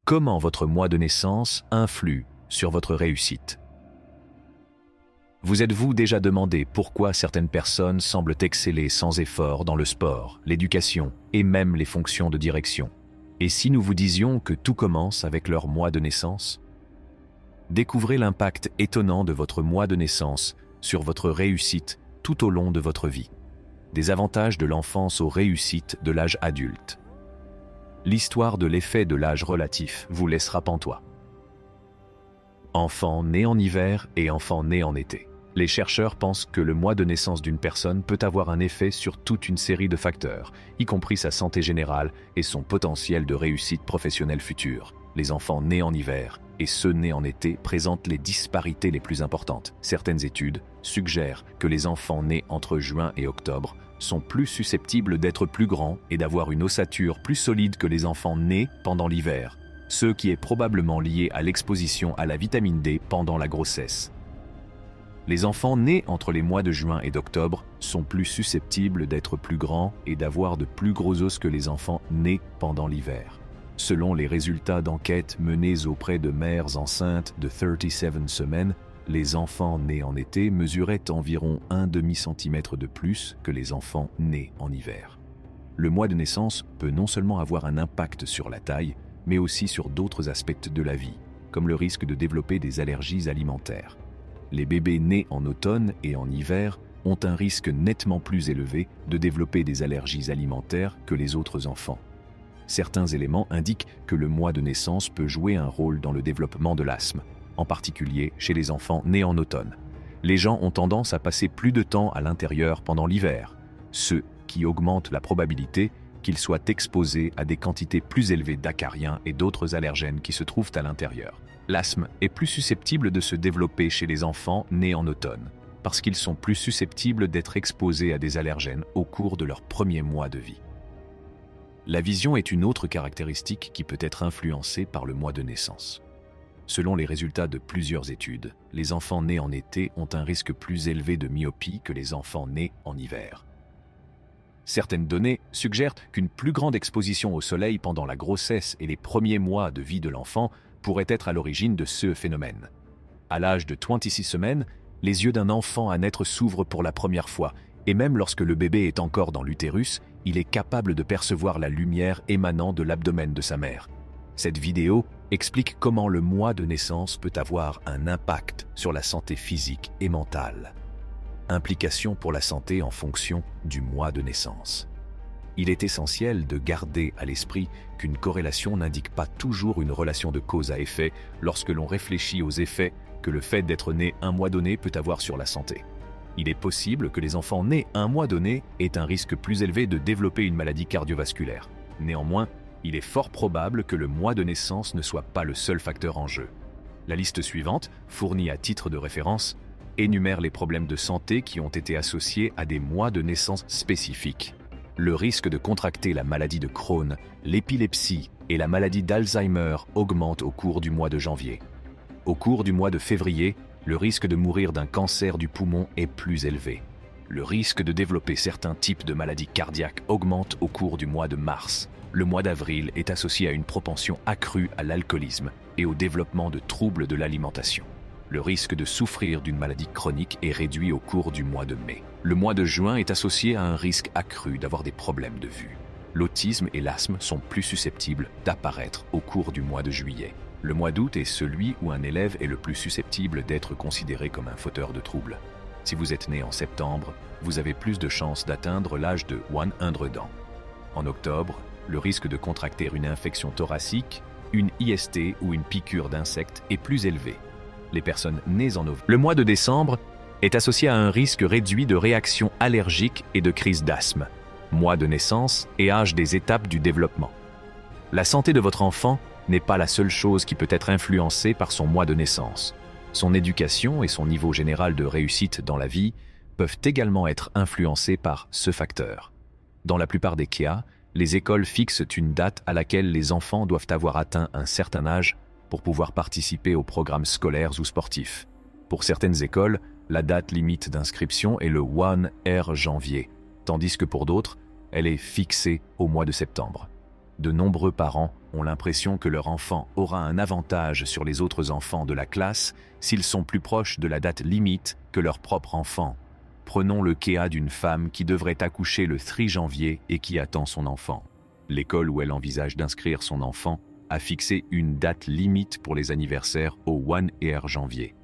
Comment votre mois de naissance influe sur votre réussite? Vous êtes-vous déjà demandé pourquoi certaines personnes semblent exceller sans effort dans le sport, l'éducation et même les fonctions de direction? Et si nous vous disions que tout commence avec leur mois de naissance? Découvrez l'impact étonnant de votre mois de naissance sur votre réussite tout au long de votre vie. Des avantages de l'enfance aux réussites de l'âge adulte. L'histoire de l'effet de l'âge relatif vous laissera pantois. Enfant né en hiver et enfant né en été. Les chercheurs pensent que le mois de naissance d'une personne peut avoir un effet sur toute une série de facteurs, y compris sa santé générale et son potentiel de réussite professionnelle future. Les enfants nés en hiver et ceux nés en été présentent les disparités les plus importantes. Certaines études suggèrent que les enfants nés entre juin et octobre sont plus susceptibles d'être plus grands et d'avoir une ossature plus solide que les enfants nés pendant l'hiver, ce qui est probablement lié à l'exposition à la vitamine D pendant la grossesse. Les enfants nés entre les mois de juin et d'octobre sont plus susceptibles d'être plus grands et d'avoir de plus gros os que les enfants nés pendant l'hiver. Selon les résultats d'enquêtes menées auprès de mères enceintes de 37 semaines, les enfants nés en été mesuraient environ 1 demi-centimètre de plus que les enfants nés en hiver. Le mois de naissance peut non seulement avoir un impact sur la taille, mais aussi sur d'autres aspects de la vie, comme le risque de développer des allergies alimentaires. Les bébés nés en automne et en hiver ont un risque nettement plus élevé de développer des allergies alimentaires que les autres enfants. Certains éléments indiquent que le mois de naissance peut jouer un rôle dans le développement de l'asthme, en particulier chez les enfants nés en automne. Les gens ont tendance à passer plus de temps à l'intérieur pendant l'hiver, ce qui augmente la probabilité qu'ils soient exposés à des quantités plus élevées d'acariens et d'autres allergènes qui se trouvent à l'intérieur. L'asthme est plus susceptible de se développer chez les enfants nés en automne, parce qu'ils sont plus susceptibles d'être exposés à des allergènes au cours de leur premier mois de vie. La vision est une autre caractéristique qui peut être influencée par le mois de naissance. Selon les résultats de plusieurs études, les enfants nés en été ont un risque plus élevé de myopie que les enfants nés en hiver. Certaines données suggèrent qu'une plus grande exposition au soleil pendant la grossesse et les premiers mois de vie de l'enfant pourrait être à l'origine de ce phénomène. À l'âge de 26 semaines, les yeux d'un enfant à naître s'ouvrent pour la première fois, et même lorsque le bébé est encore dans l'utérus, il est capable de percevoir la lumière émanant de l'abdomen de sa mère. Cette vidéo explique comment le mois de naissance peut avoir un impact sur la santé physique et mentale. Implications pour la santé en fonction du mois de naissance. Il est essentiel de garder à l'esprit qu'une corrélation n'indique pas toujours une relation de cause à effet lorsque l'on réfléchit aux effets que le fait d'être né un mois donné peut avoir sur la santé. Il est possible que les enfants nés un mois donné aient un risque plus élevé de développer une maladie cardiovasculaire. Néanmoins, il est fort probable que le mois de naissance ne soit pas le seul facteur en jeu. La liste suivante, fournie à titre de référence, énumère les problèmes de santé qui ont été associés à des mois de naissance spécifiques. Le risque de contracter la maladie de Crohn, l'épilepsie et la maladie d'Alzheimer augmente au cours du mois de janvier. Au cours du mois de février, le risque de mourir d'un cancer du poumon est plus élevé. Le risque de développer certains types de maladies cardiaques augmente au cours du mois de mars. Le mois d'avril est associé à une propension accrue à l'alcoolisme et au développement de troubles de l'alimentation. Le risque de souffrir d'une maladie chronique est réduit au cours du mois de mai. Le mois de juin est associé à un risque accru d'avoir des problèmes de vue. L'autisme et l'asthme sont plus susceptibles d'apparaître au cours du mois de juillet. Le mois d'août est celui où un élève est le plus susceptible d'être considéré comme un fauteur de troubles. Si vous êtes né en septembre, vous avez plus de chances d'atteindre l'âge de 100 ans. En octobre, le risque de contracter une infection thoracique, une IST ou une piqûre d'insecte est plus élevé. Les personnes nées en novembre. Le mois de décembre est associé à un risque réduit de réactions allergiques et de crise d'asthme. Mois de naissance et âge des étapes du développement. La santé de votre enfant n'est pas la seule chose qui peut être influencée par son mois de naissance. Son éducation et son niveau général de réussite dans la vie peuvent également être influencés par ce facteur. Dans la plupart des cas, les écoles fixent une date à laquelle les enfants doivent avoir atteint un certain âge pour pouvoir participer aux programmes scolaires ou sportifs. Pour certaines écoles, la date limite d'inscription est le 1er janvier, tandis que pour d'autres, elle est fixée au mois de septembre. De nombreux parents ont l'impression que leur enfant aura un avantage sur les autres enfants de la classe s'ils sont plus proches de la date limite que leur propre enfant. Prenons le cas d'une femme qui devrait accoucher le 3 janvier et qui attend son enfant. L'école où elle envisage d'inscrire son enfant a fixé une date limite pour les anniversaires au 1er janvier.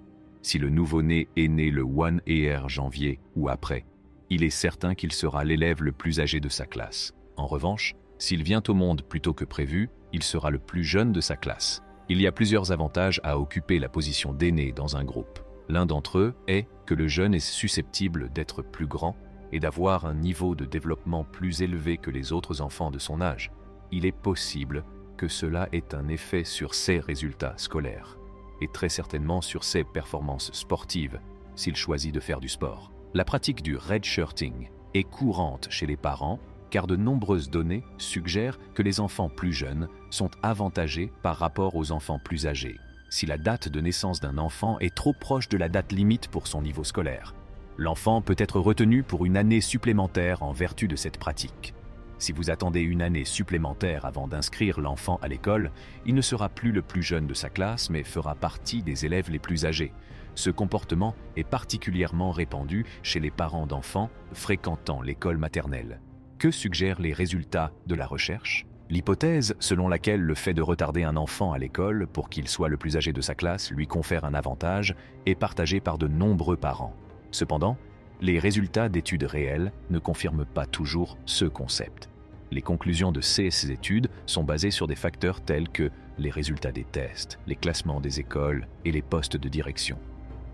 Si le nouveau-né est né le 1er janvier ou après, il est certain qu'il sera l'élève le plus âgé de sa classe. En revanche, s'il vient au monde plus tôt que prévu, il sera le plus jeune de sa classe. Il y a plusieurs avantages à occuper la position d'aîné dans un groupe. L'un d'entre eux est que le jeune est susceptible d'être plus grand et d'avoir un niveau de développement plus élevé que les autres enfants de son âge. Il est possible que cela ait un effet sur ses résultats scolaires et très certainement sur ses performances sportives s'il choisit de faire du sport. La pratique du redshirting est courante chez les parents car de nombreuses données suggèrent que les enfants plus jeunes sont avantagés par rapport aux enfants plus âgés, si la date de naissance d'un enfant est trop proche de la date limite pour son niveau scolaire. L'enfant peut être retenu pour une année supplémentaire en vertu de cette pratique. Si vous attendez une année supplémentaire avant d'inscrire l'enfant à l'école, il ne sera plus le plus jeune de sa classe mais fera partie des élèves les plus âgés. Ce comportement est particulièrement répandu chez les parents d'enfants fréquentant l'école maternelle. Que suggèrent les résultats de la recherche ? L'hypothèse selon laquelle le fait de retarder un enfant à l'école pour qu'il soit le plus âgé de sa classe lui confère un avantage est partagée par de nombreux parents. Cependant, les résultats d'études réelles ne confirment pas toujours ce concept. Les conclusions de ces études sont basées sur des facteurs tels que les résultats des tests, les classements des écoles et les postes de direction.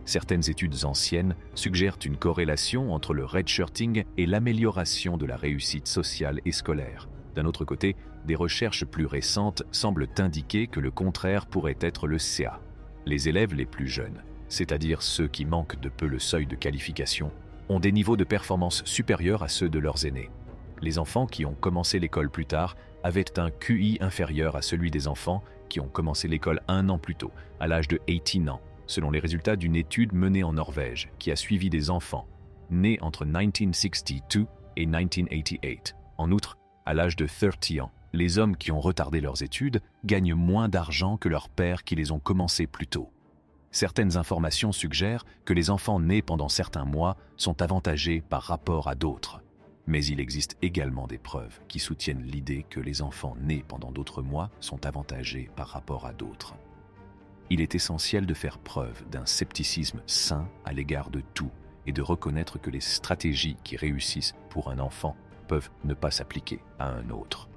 Certaines études anciennes suggèrent une corrélation entre le redshirting et l'amélioration de la réussite sociale et scolaire. D'un autre côté, des recherches plus récentes semblent indiquer que le contraire pourrait être le cas. Les élèves les plus jeunes, c'est-à-dire ceux qui manquent de peu le seuil de qualification, ont des niveaux de performance supérieurs à ceux de leurs aînés. Les enfants qui ont commencé l'école plus tard avaient un QI inférieur à celui des enfants qui ont commencé l'école 1 an plus tôt, à l'âge de 18 ans, selon les résultats d'une étude menée en Norvège qui a suivi des enfants nés entre 1962 et 1988. En outre, à l'âge de 30 ans, les hommes qui ont retardé leurs études gagnent moins d'argent que leurs pères qui les ont commencées plus tôt. Certaines informations suggèrent que les enfants nés pendant certains mois sont avantagés par rapport à d'autres. Mais il existe également des preuves qui soutiennent l'idée que les enfants nés pendant d'autres mois sont avantagés par rapport à d'autres. Il est essentiel de faire preuve d'un scepticisme sain à l'égard de tout et de reconnaître que les stratégies qui réussissent pour un enfant peuvent ne pas s'appliquer à un autre.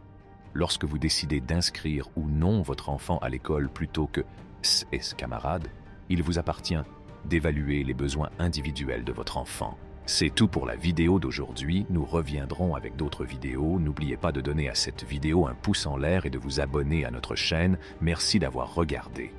Lorsque vous décidez d'inscrire ou non votre enfant à l'école plutôt que ses camarades, il vous appartient d'évaluer les besoins individuels de votre enfant. C'est tout pour la vidéo d'aujourd'hui. Nous reviendrons avec d'autres vidéos. N'oubliez pas de donner à cette vidéo un pouce en l'air et de vous abonner à notre chaîne. Merci d'avoir regardé.